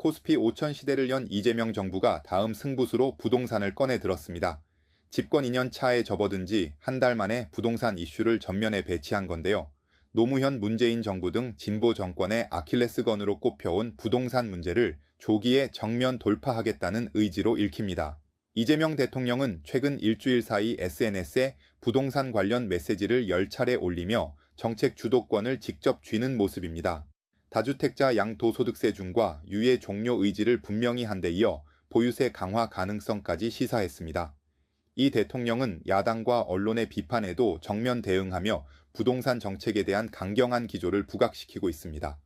코스피 5천 시대를 연 이재명 정부가 다음 승부수로 부동산을 꺼내 들었습니다. 집권 2년 차에 접어든 지 한 달 만에 부동산 이슈를 전면에 배치한 건데요. 노무현 문재인 정부 등 진보 정권의 아킬레스건으로 꼽혀온 부동산 문제를 조기에 정면 돌파하겠다는 의지로 읽힙니다. 이재명 대통령은 최근 일주일 사이 SNS에 부동산 관련 메시지를 10차례 올리며 정책 주도권을 직접 쥐는 모습입니다. 다주택자 양도소득세 중과 유예 종료 의지를 분명히 한 데 이어 보유세 강화 가능성까지 시사했습니다. 이 대통령은 야당과 언론의 비판에도 정면 대응하며 부동산 정책에 대한 강경한 기조를 부각시키고 있습니다.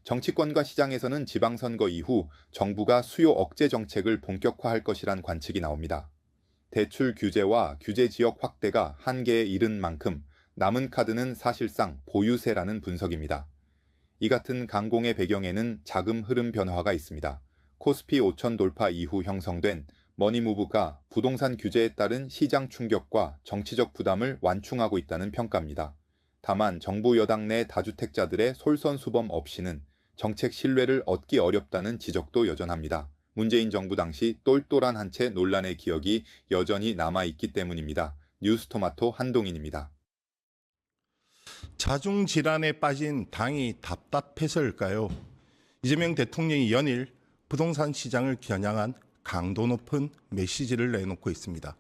정치권과 시장에서는 지방선거 이후 정부가 수요 억제 정책을 본격화할 것이란 관측이 나옵니다. 대출 규제와 규제 지역 확대가 한계에 이른 만큼 남은 카드는 사실상 보유세라는 분석입니다. 이 같은 강공의 배경에는 자금 흐름 변화가 있습니다. 코스피 5천 돌파 이후 형성된 머니무브가 부동산 규제에 따른 시장 충격과 정치적 부담을 완충하고 있다는 평가입니다. 다만 정부 여당 내 다주택자들의 솔선수범 없이는 정책 신뢰를 얻기 어렵다는 지적도 여전합니다. 문재인 정부 당시 똘똘한 한 채 논란의 기억이 여전히 남아있기 때문입니다. 뉴스토마토 한동인입니다. 자중질환에 빠진 당이 답답해서일까요? 이재명 대통령이 연일 부동산 시장을 겨냥한 강도 높은 메시지를 내놓고 있습니다.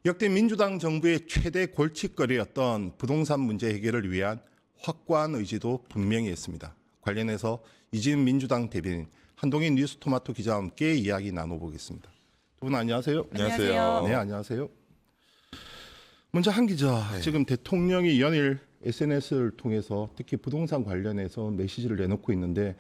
역대 민주당 정부의 최대 골칫거리였던 부동산 문제 해결을 위한 확고한 의지도 분명히 했습니다. 관련해서 이지은 민주당 대변인 한동인 뉴스토마토 기자와 함께 이야기 나눠보겠습니다. 두 분 안녕하세요. 안녕하세요. 네, 안녕하세요. 먼저 한 기자, 지금 대통령이 연일 SNS를 통해서 특히 부동산 관련해서 메시지를 내놓고 있는데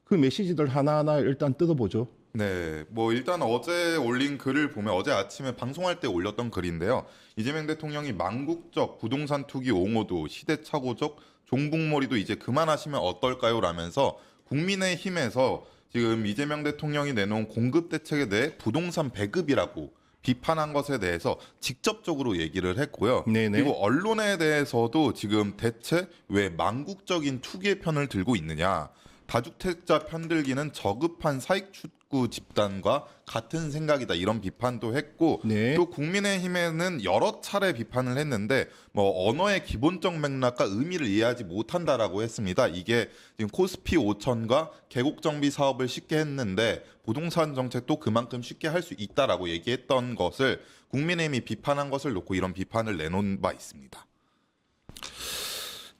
그 메시지들 하나하나 일단 뜯어보죠. 네, 일단 어제 올린 글을 보면 어제 아침에 방송할 때 올렸던 글인데요. 이재명 대통령이 망국적 부동산 투기 옹호도 시대착오적 종북몰이도 이제 그만하시면 어떨까요? 라면서 국민의힘에서 지금 이재명 대통령이 내놓은 공급 대책에 대해 부동산 배급이라고 비판한 것에 대해서 직접적으로 얘기를 했고요. 네네. 그리고 언론에 대해서도 지금 대체 왜 망국적인 투기의 편을 들고 있느냐. 다주택자 편들기는 저급한 사익 축구 집단과 같은 생각이다 이런 비판도 했고 네. 또 국민의힘에는 여러 차례 비판을 했는데 언어의 기본적 맥락과 의미를 이해하지 못한다라고 했습니다. 이게 지금 코스피 5천과 계곡정비 사업을 쉽게 했는데 부동산 정책도 그만큼 쉽게 할 수 있다라고 얘기했던 것을 국민의힘이 비판한 것을 놓고 이런 비판을 내놓은 바 있습니다.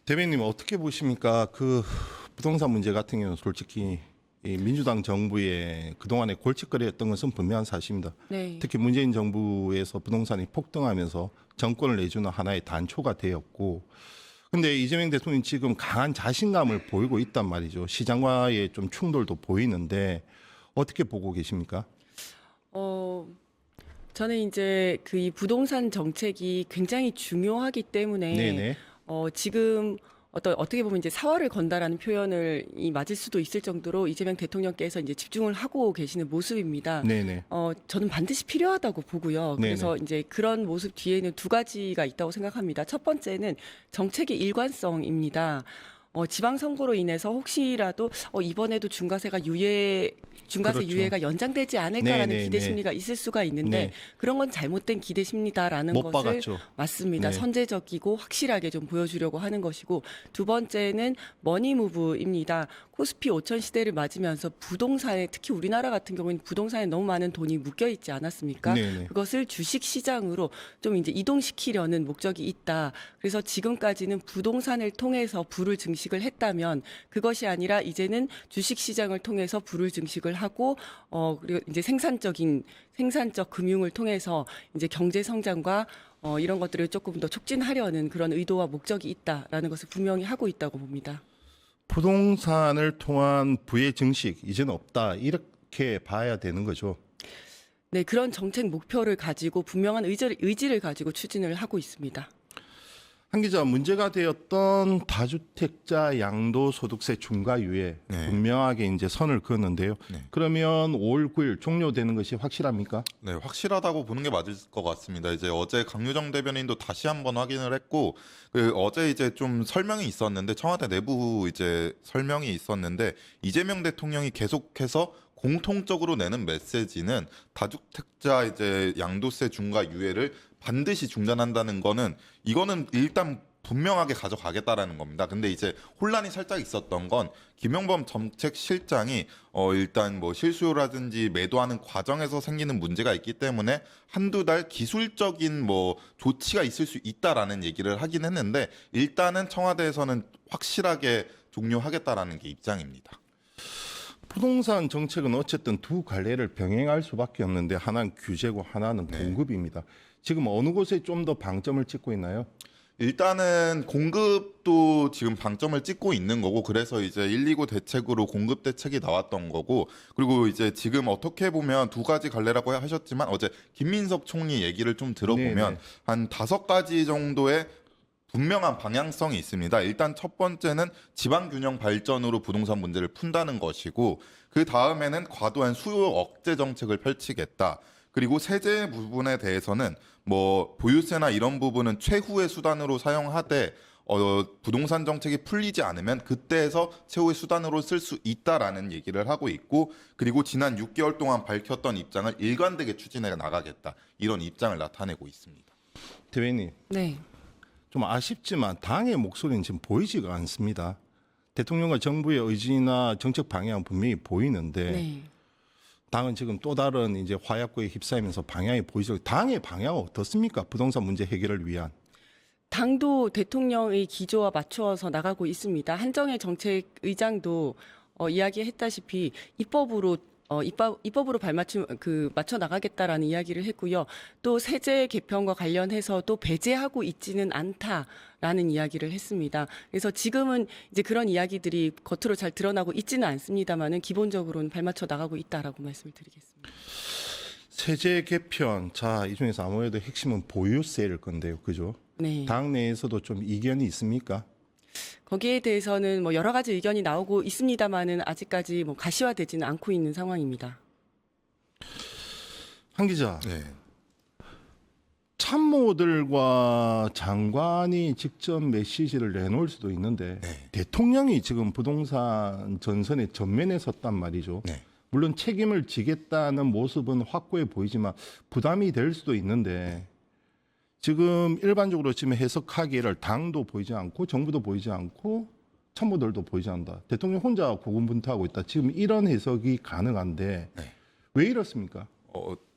대변인님 어떻게 보십니까? 그 부동산 문제 같은 경우는 솔직히 이 민주당 정부의 그동안의 골칫거리였던 것은 분명한 사실입니다. 네. 특히 문재인 정부에서 부동산이 폭등하면서 정권을 내주는 하나의 단초가 되었고, 근데 이재명 대통령이 지금 강한 자신감을 보이고 있단 말이죠. 시장과의 좀 충돌도 보이는데 어떻게 보고 계십니까? 저는 이제 그 이 부동산 정책이 굉장히 중요하기 때문에 네네. 지금 어떻게 보면 이제 사활을 건다라는 표현을 맞을 수도 있을 정도로 이재명 대통령께서 이제 집중을 하고 계시는 모습입니다. 네네. 저는 반드시 필요하다고 보고요. 그래서 네네. 이제 그런 모습 뒤에는 두 가지가 있다고 생각합니다. 첫 번째는 정책의 일관성입니다. 지방선거로 인해서 혹시라도 이번에도 중과세 그렇죠. 유예가 연장되지 않을까라는 네, 네, 기대 네. 심리가 있을 수가 있는데 네. 그런 건 잘못된 기대 심리다라는 못 것을 박았죠. 맞습니다. 네. 선제적이고 확실하게 좀 보여주려고 하는 것이고 두 번째는 머니무브입니다. 코스피 5천 시대를 맞으면서 부동산에 특히 우리나라 같은 경우에는 부동산에 너무 많은 돈이 묶여 있지 않았습니까? 네네. 그것을 주식 시장으로 좀 이제 이동시키려는 목적이 있다. 그래서 지금까지는 부동산을 통해서 부를 증식을 했다면 그것이 아니라 이제는 주식 시장을 통해서 부를 증식을 하고 그리고 이제 생산적 금융을 통해서 이제 경제 성장과 이런 것들을 조금 더 촉진하려는 그런 의도와 목적이 있다라는 것을 분명히 하고 있다고 봅니다. 부동산을 통한 부의 증식 이제는 없다 이렇게 봐야 되는 거죠. 네, 그런 정책 목표를 가지고 분명한 의지를 가지고 추진을 하고 있습니다. 한 기자, 문제가 되었던 다주택자 양도소득세 중과 유예 네. 분명하게 이제 선을 그었는데요. 네. 그러면 5월 9일 종료되는 것이 확실합니까? 네, 확실하다고 보는 게 맞을 것 같습니다. 이제 어제 강유정 대변인도 다시 한번 확인을 했고, 어제 이제 좀 설명이 있었는데, 청와대 내부 이제 설명이 있었는데, 이재명 대통령이 계속해서 공통적으로 내는 메시지는 다주택자 이제 양도세 중과 유예를 반드시 중단한다는 거는 이거는 일단 분명하게 가져가겠다라는 겁니다. 근데 이제 혼란이 살짝 있었던 건 김영범 정책실장이 일단 뭐 실수요라든지 매도하는 과정에서 생기는 문제가 있기 때문에 한두 달 기술적인 뭐 조치가 있을 수 있다라는 얘기를 하긴 했는데 일단은 청와대에서는 확실하게 종료하겠다라는 게 입장입니다. 부동산 정책은 어쨌든 두 갈래를 병행할 수밖에 없는데 하나는 규제고 하나는 네. 공급입니다. 지금 어느 곳에 좀 더 방점을 찍고 있나요? 일단은 공급도 지금 방점을 찍고 있는 거고 그래서 이제 129 대책으로 공급 대책이 나왔던 거고 그리고 이제 지금 어떻게 보면 두 가지 갈래라고 하셨지만 어제 김민석 총리 얘기를 좀 들어보면 네네. 한 5가지 정도의 분명한 방향성이 있습니다. 일단 첫 번째는 지방균형 발전으로 부동산 문제를 푼다는 것이고 그 다음에는 과도한 수요 억제 정책을 펼치겠다. 그리고 세제 부분에 대해서는 뭐 보유세나 이런 부분은 최후의 수단으로 사용하되 부동산 정책이 풀리지 않으면 그때에서 최후의 수단으로 쓸 수 있다라는 얘기를 하고 있고 그리고 지난 6개월 동안 밝혔던 입장을 일관되게 추진해 나가겠다 이런 입장을 나타내고 있습니다. 대변인 네. 좀 아쉽지만 당의 목소리는 지금 보이지가 않습니다. 대통령과 정부의 의지나 정책 방향은 분명히 보이는데 네. 당은 지금 또 다른 이제 화약고에 휩싸이면서 방향이 보이죠. 당의 방향은 어떻습니까? 부동산 문제 해결을 위한. 당도 대통령의 기조와 맞추어서 나가고 있습니다. 한정혜 정책의장도 이야기했다시피 입법으로 맞춰 나가겠다라는 이야기를 했고요. 또 세제 개편과 관련해서도 배제하고 있지는 않다라는 이야기를 했습니다. 그래서 지금은 이제 그런 이야기들이 겉으로 잘 드러나고 있지는 않습니다만은 기본적으로는 발맞춰 나가고 있다라고 말씀을 드리겠습니다. 세제 개편. 자, 이 중에서 아무래도 핵심은 보유세일 건데요. 그죠? 네. 당 내에서도 좀 이견이 있습니까? 거기에 대해서는 뭐 여러 가지 의견이 나오고 있습니다만은 아직까지 뭐 가시화되지는 않고 있는 상황입니다. 한 기자. 네. 참모들과 장관이 직접 메시지를 내놓을 수도 있는데 네. 대통령이 지금 부동산 전선에 전면에 섰단 말이죠. 네. 물론 책임을 지겠다는 모습은 확고해 보이지만 부담이 될 수도 있는데 지금 일반적으로 지금 해석하기를 당도 보이지 않고 정부도 보이지 않고 참모들도 보이지 않는다. 대통령 혼자 고군분투하고 있다. 지금 이런 해석이 가능한데 네. 왜 이렇습니까?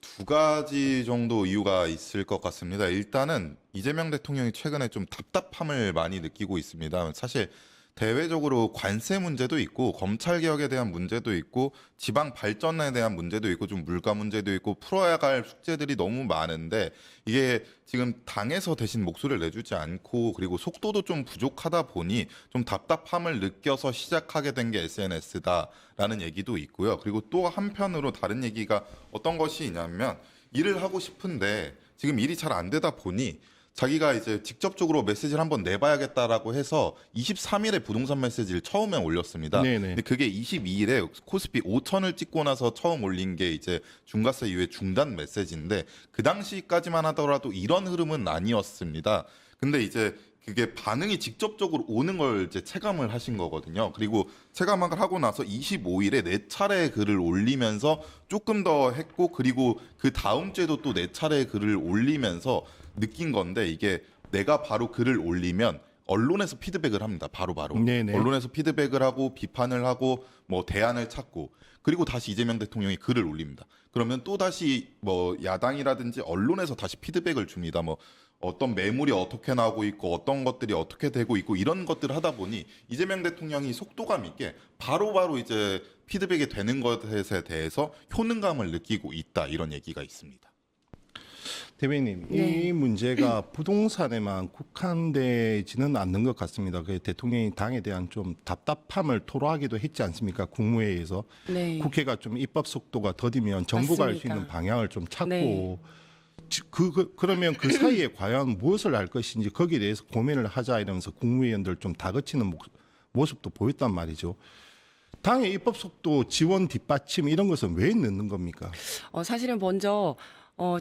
두 가지 정도 이유가 있을 것 같습니다. 일단은 이재명 대통령이 최근에 좀 답답함을 많이 느끼고 있습니다. 사실 대외적으로 관세 문제도 있고 검찰 개혁에 대한 문제도 있고 지방 발전에 대한 문제도 있고 좀 물가 문제도 있고 풀어야 할 숙제들이 너무 많은데 이게 지금 당에서 대신 목소리를 내주지 않고 그리고 속도도 좀 부족하다 보니 좀 답답함을 느껴서 시작하게 된 게 SNS다라는 얘기도 있고요. 그리고 또 한편으로 다른 얘기가 어떤 것이 있냐면 일을 하고 싶은데 지금 일이 잘 안 되다 보니 자기가 이제 직접적으로 메시지를 한번 내봐야겠다라고 해서 23일에 부동산 메시지를 처음에 올렸습니다. 네네. 근데 그게 22일에 코스피 5천을 찍고 나서 처음 올린 게 이제 중과세 이후에 중단 메시지인데 그 당시까지만 하더라도 이런 흐름은 아니었습니다. 근데 이제 그게 반응이 직접적으로 오는 걸 이제 체감을 하신 거거든요. 그리고 체감을 하고 나서 25일에 4차례 글을 올리면서 조금 더 했고 그리고 그 다음 주에도 또 4차례 글을 올리면서 느낀 건데 이게 내가 바로 글을 올리면 언론에서 피드백을 합니다. 바로바로. 네네. 언론에서 피드백을 하고 비판을 하고 뭐 대안을 찾고 그리고 다시 이재명 대통령이 글을 올립니다. 그러면 또 다시 뭐 야당이라든지 언론에서 다시 피드백을 줍니다. 뭐 어떤 매물이 어떻게 나오고 있고 어떤 것들이 어떻게 되고 있고 이런 것들을 하다 보니 이재명 대통령이 속도감 있게 바로바로 이제 피드백이 되는 것에 대해서 효능감을 느끼고 있다 이런 얘기가 있습니다. 대변인, 네. 이 문제가 부동산에만 국한되지는 않는 것 같습니다. 그 대통령이 당에 대한 좀 답답함을 토로하기도 했지 않습니까? 국무회의에서 네. 국회가 좀 입법 속도가 더디면 정부가 할 수 맞습니다. 있는 방향을 좀 찾고 네. 그러면 그 사이에 과연 무엇을 할 것인지 거기에 대해서 고민을 하자 이러면서 국무위원들 좀 다그치는 모습도 보였단 말이죠. 당의 입법 속도 지원 뒷받침 이런 것은 왜 넣는 겁니까? 사실은 먼저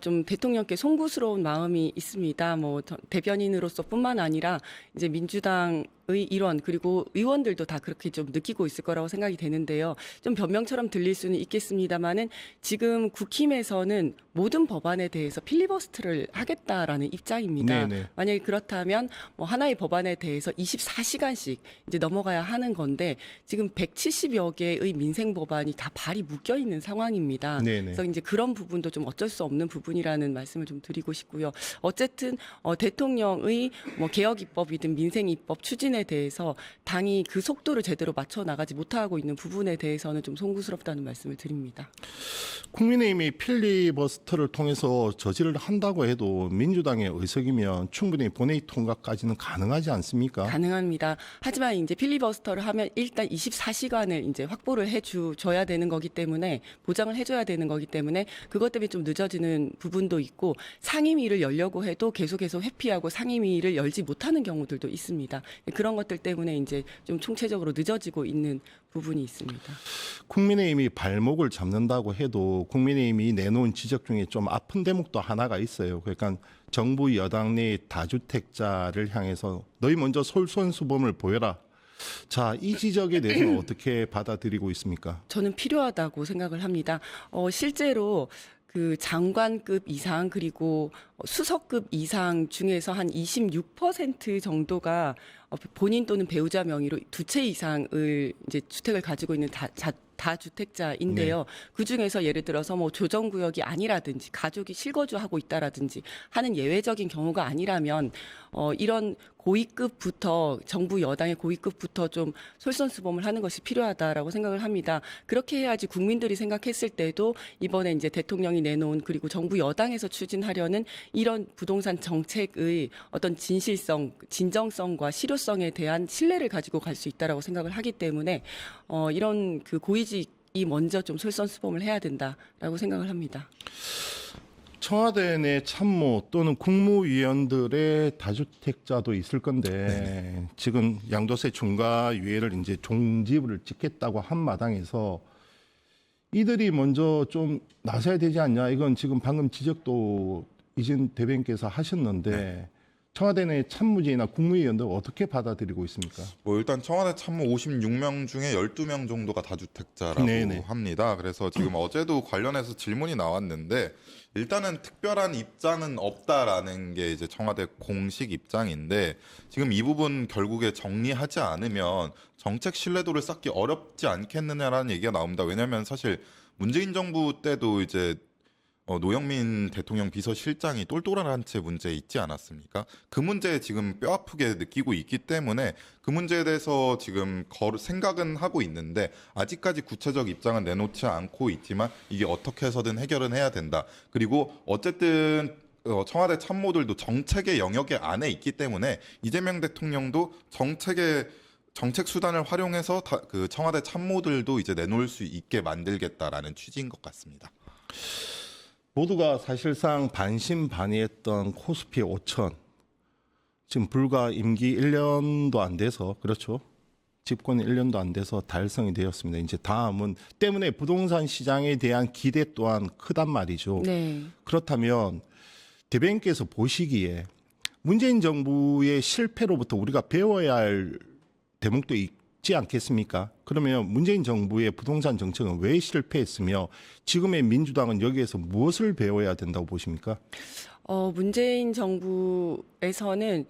좀 대통령께 송구스러운 마음이 있습니다. 뭐 대변인으로서뿐만 아니라 이제 민주당 일원 그리고 의원들도 다 그렇게 좀 느끼고 있을 거라고 생각이 되는데요. 좀 변명처럼 들릴 수는 있겠습니다만은 지금 국힘에서는 모든 법안에 대해서 필리버스터를 하겠다라는 입장입니다. 네네. 만약에 그렇다면 뭐 하나의 법안에 대해서 24시간씩 이제 넘어가야 하는 건데 지금 170여 개의 민생 법안이 다 발이 묶여 있는 상황입니다. 네네. 그래서 이제 그런 부분도 좀 어쩔 수 없는 부분이라는 말씀을 좀 드리고 싶고요. 어쨌든 대통령의 뭐 개혁 입법이든 민생 입법 추진에 대해서 당이 그 속도를 제대로 맞춰 나가지 못하고 있는 부분에 대해서는 좀 송구스럽다는 말씀을 드립니다. 국민의힘이 필리버스터를 통해서 저지를 한다고 해도 민주당의 의석이면 충분히 본회의 통과까지는 가능하지 않습니까? 가능합니다. 하지만 이제 필리버스터를 하면 일단 24시간을 이제 확보를 해줘야 되는 거기 때문에 보장을 해줘야 되는 거기 때문에 그것 때문에 좀 늦어지는 부분도 있고 상임위를 열려고 해도 계속해서 회피하고 상임위를 열지 못하는 경우들도 있습니다. 그런 것들 때문에 이제 좀 총체적으로 늦어지고 있는 부분이 있습니다. 국민의힘이 발목을 잡는다고 해도 국민의힘이 내놓은 지적 중에 좀 아픈 대목도 하나가 있어요. 그러니까 정부 여당 내 다주택자를 향해서 너희 먼저 솔선수범을 보여라. 자, 이 지적에 대해서는 어떻게 받아들이고 있습니까? 저는 필요하다고 생각을 합니다. 실제로 그 장관급 이상 그리고 수석급 이상 중에서 한 26% 정도가 본인 또는 배우자 명의로 두 채 이상을 이제 주택을 가지고 있는 다주택자인데요. 그 중에서 예를 들어서 뭐 조정구역이 아니라든지 가족이 실거주하고 있다라든지 하는 예외적인 경우가 아니라면 이런 고위급부터 정부 여당의 고위급부터 좀 솔선수범을 하는 것이 필요하다라고 생각을 합니다. 그렇게 해야지 국민들이 생각했을 때도 이번에 이제 대통령이 내놓은 그리고 정부 여당에서 추진하려는 이런 부동산 정책의 어떤 진실성, 진정성과 실효성에 대한 신뢰를 가지고 갈 수 있다라고 생각을 하기 때문에 이런 그 고위직이 먼저 좀 솔선수범을 해야 된다라고 생각을 합니다. 청와대 내 참모 또는 국무위원들의 다주택자도 있을 건데 지금 양도세 중과 유예를 이제 종지부를 찍겠다고 한 마당에서 이들이 먼저 좀 나서야 되지 않냐. 이건 지금 방금 지적도 이진 대변인께서 하셨는데 청와대 내 참모진이나 국무위원들 어떻게 받아들이고 있습니까? 뭐 일단 청와대 참모 56명 중에 12명 정도가 다주택자라고 네네. 합니다. 그래서 지금 어제도 관련해서 질문이 나왔는데 일단은 특별한 입장은 없다라는 게 이제 청와대 공식 입장인데 지금 이 부분 결국에 정리하지 않으면 정책 신뢰도를 쌓기 어렵지 않겠느냐라는 얘기가 나옵니다. 왜냐하면 사실 문재인 정부 때도 이제 노영민 대통령 비서실장이 똘똘한 채 문제 있지 않았습니까? 그 문제에 지금 뼈아프게 느끼고 있기 때문에 그 문제에 대해서 지금 생각은 하고 있는데 아직까지 구체적 입장은 내놓지 않고 있지만 이게 어떻게 해서든 해결은 해야 된다. 그리고 어쨌든 청와대 참모들도 정책의 영역의 안에 있기 때문에 이재명 대통령도 정책 수단을 활용해서 그 청와대 참모들도 이제 내놓을 수 있게 만들겠다라는 취지인 것 같습니다. 모두가 사실상 반신반의했던 코스피 5천 지금 불과 임기 1년도 안 돼서 그렇죠. 집권 1년도 안 돼서 달성이 되었습니다. 이제 다음은 때문에 부동산 시장에 대한 기대 또한 크단 말이죠. 네. 그렇다면 대변인께서 보시기에 문재인 정부의 실패로부터 우리가 배워야 할 대목도 있지 않겠습니까? 그러면 문재인 정부의 부동산 정책은 왜 실패했으며 지금의 민주당은 여기에서 무엇을 배워야 된다고 보십니까? 문재인 정부에서는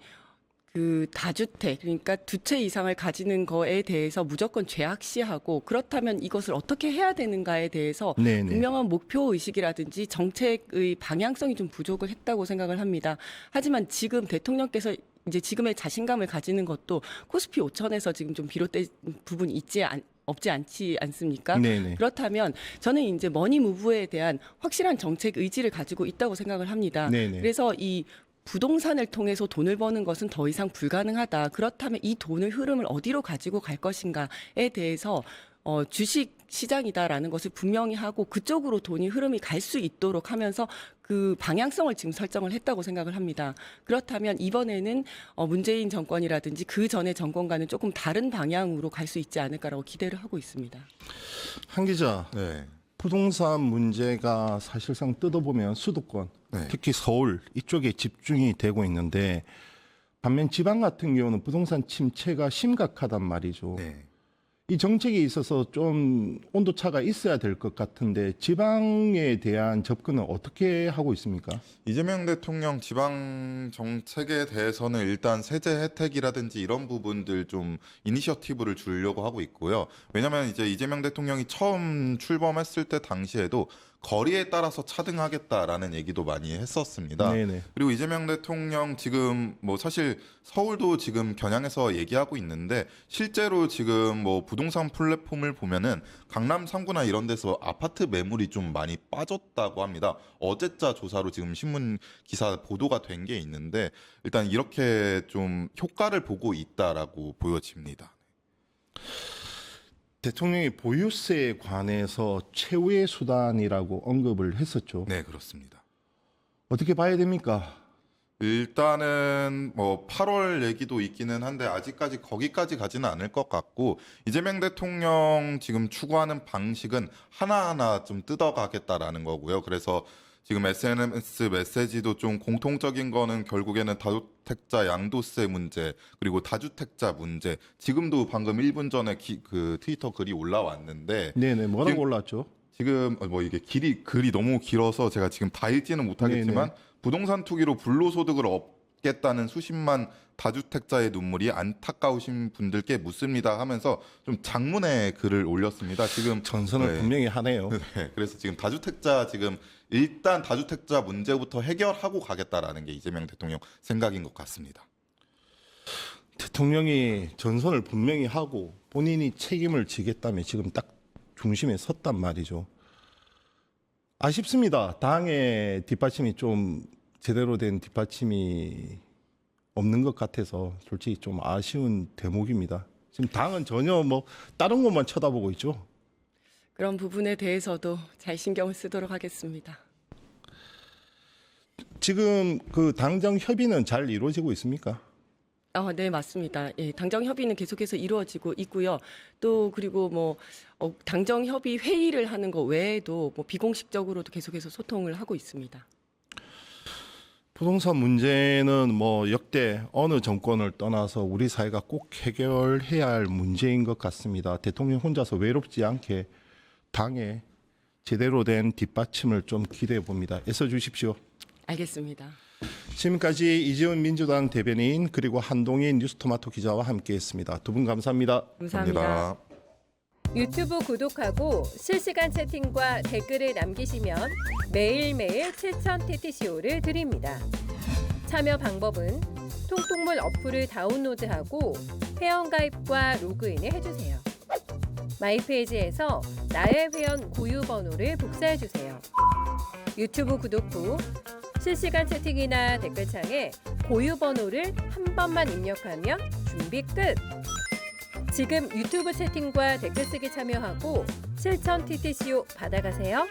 그 다주택 그러니까 두 채 이상을 가지는 거에 대해서 무조건 죄악시하고 그렇다면 이것을 어떻게 해야 되는가에 대해서 네네. 분명한 목표 의식이라든지 정책의 방향성이 좀 부족을 했다고 생각을 합니다. 하지만 지금 대통령께서 이제 지금의 자신감을 가지는 것도 코스피 5천에서 지금 좀 비롯된 부분이 없지 않지 않습니까? 네네. 그렇다면 저는 이제 머니 무브에 대한 확실한 정책 의지를 가지고 있다고 생각을 합니다. 네네. 그래서 이 부동산을 통해서 돈을 버는 것은 더 이상 불가능하다. 그렇다면 이 돈의 흐름을 어디로 가지고 갈 것인가에 대해서 주식 시장이다라는 것을 분명히 하고 그쪽으로 돈이 흐름이 갈 수 있도록 하면서 그 방향성을 지금 설정을 했다고 생각을 합니다. 그렇다면 이번에는 문재인 정권이라든지 그 전의 정권과는 조금 다른 방향으로 갈 수 있지 않을까라고 기대를 하고 있습니다. 한 기자, 네. 부동산 문제가 사실상 뜯어보면 수도권, 네. 특히 서울 이쪽에 집중이 되고 있는데 반면 지방 같은 경우는 부동산 침체가 심각하단 말이죠. 네. 이 정책에 있어서 좀 온도차가 있어야 될 것 같은데 지방에 대한 접근은 어떻게 하고 있습니까? 이재명 대통령 지방 정책에 대해서는 일단 세제 혜택이라든지 이런 부분들 좀 이니셔티브를 주려고 하고 있고요. 왜냐하면 이제 이재명 대통령이 처음 출범했을 때 당시에도 거리에 따라서 차등하겠다라는 얘기도 많이 했었습니다. 네네. 그리고 이재명 대통령 지금 뭐 사실 서울도 지금 겨냥해서 얘기하고 있는데 실제로 지금 뭐 부동산 플랫폼을 보면은 강남 3구나 이런 데서 아파트 매물이 좀 많이 빠졌다고 합니다. 어제자 조사로 지금 신문 기사 보도가 된 게 있는데 일단 이렇게 좀 효과를 보고 있다라고 보여집니다. 대통령이 보유세에 관해서 최후의 수단이라고 언급을 했었죠. 네, 그렇습니다. 어떻게 봐야 됩니까? 일단은 뭐 8월 얘기도 있기는 한데 아직까지 거기까지 가지는 않을 것 같고 이재명 대통령 지금 추구하는 방식은 하나하나 좀 뜯어가겠다라는 거고요. 그래서 지금 SNS 메시지도 좀 공통적인 거는 결국에는 다주택자 양도세 문제 그리고 다주택자 문제 지금도 방금 1분 전에 그 트위터 글이 올라왔는데 네네. 뭐라고 지금- 올랐죠? 지금 뭐 이게 글이 너무 길어서 제가 지금 다 읽지는 못하겠지만 부동산 투기로 불로소득을 얻겠다는 수십만 다주택자의 눈물이 안타까우신 분들께 묻습니다 하면서 좀 장문의 글을 올렸습니다. 지금 전선을 네. 분명히 하네요. 네, 그래서 지금 다주택자 지금 일단 다주택자 문제부터 해결하고 가겠다라는 게 이재명 대통령 생각인 것 같습니다. 대통령이 전선을 분명히 하고 본인이 책임을 지겠다며 지금 딱 중심에 섰단 말이죠. 아쉽습니다. 당의 뒷받침이 좀 제대로 된 뒷받침이 없는 것 같아서 솔직히 좀 아쉬운 대목입니다. 지금 당은 전혀 뭐 다른 것만 쳐다보고 있죠. 그런 부분에 대해서도 잘 신경을 쓰도록 하겠습니다. 지금 그 당정 협의는 잘 이루어지고 있습니까? 네, 맞습니다. 예, 당정 협의는 계속해서 이루어지고 있고요. 또 그리고 뭐 당정 협의 회의를 하는 것 외에도 뭐 비공식적으로도 계속해서 소통을 하고 있습니다. 부동산 문제는 뭐 역대 어느 정권을 떠나서 우리 사회가 꼭 해결해야 할 문제인 것 같습니다. 대통령 혼자서 외롭지 않게 당에 제대로 된 뒷받침을 좀 기대해 봅니다. 애써 주십시오. 알겠습니다. 지금까지 이재훈 민주당 대변인 그리고 한동인 뉴스토마토 기자와 함께했습니다. 두 분 감사합니다. 감사합니다. 유튜브 구독하고 실시간 채팅과 댓글을 남기시면 매일매일 7,000TTCO를 드립니다. 참여 방법은 통통물 어플을 다운로드하고 회원가입과 로그인을 해주세요. 마이페이지에서 나의 회원 고유 번호를 복사해주세요. 유튜브 구독 후 실시간 채팅이나 댓글창에 고유 번호를 한 번만 입력하면 준비 끝! 지금 유튜브 채팅과 댓글 쓰기 참여하고 실천 TTCO 받아가세요.